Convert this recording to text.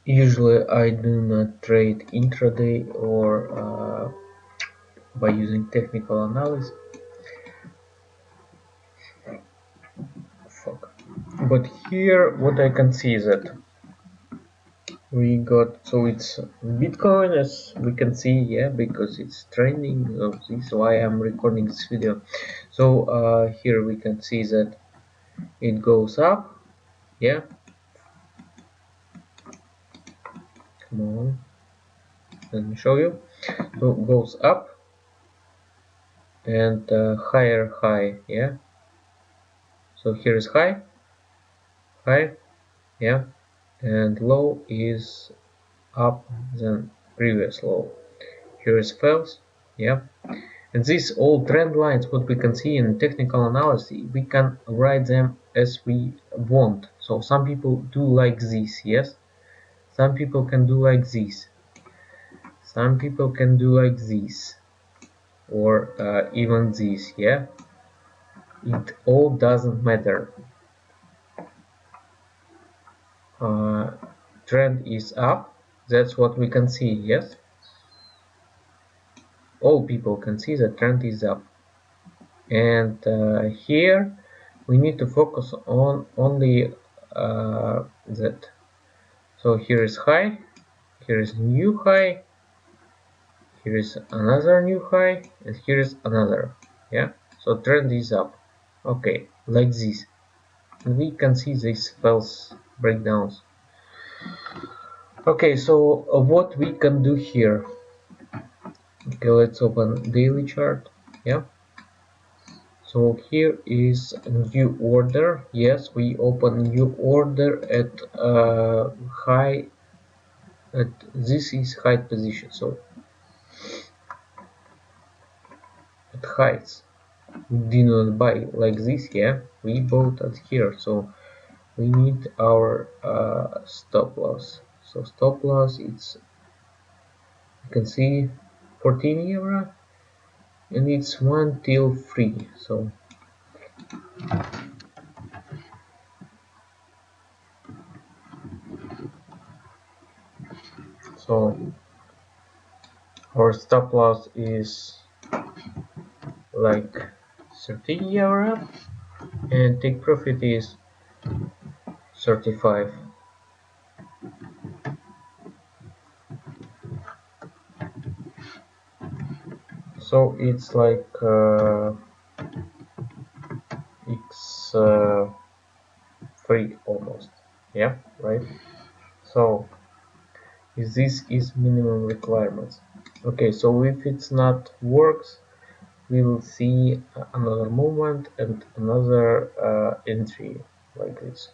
Usually I do not trade intraday or by using technical analysis. Fuck. But here what I can see is that we got, so it's Bitcoin, as we can see, yeah, because it's trending. This is why I'm recording this video. So here we can see that it goes up, yeah, come on, let me show you. So it goes up and higher high, yeah. So here is high, yeah, and low is up than previous low. Here is false, yeah. And these all trend lines, what we can see in technical analysis, we can write them as we want. So some people do like this, yes. Some people can do like this. Some people can do like this, or even this, yeah. It all doesn't matter. Uh, Trend is up. That's what we can see, yes. All people can see the trend is up. And here we need to focus on only that. So here is high, here is new high, here is another new high, and here is another, yeah. So trend is up, okay, like this. And we can see these false breakdowns. Okay, so what we can do here, okay, let's open daily chart, yeah. So here is a new order. Yes, we open new order at high. This is high position. So at heights, we did not buy like this. Yeah, we bought at here. So we need our stop loss. So stop loss, it's, you can see 14 euro, and it's 1 till 3. So our stop loss is like 13 euro, and take profit is 35. So it's like x 3 almost, yeah, right. So this is minimum requirements. Okay, so if it's not works, we will see another movement and another entry like this.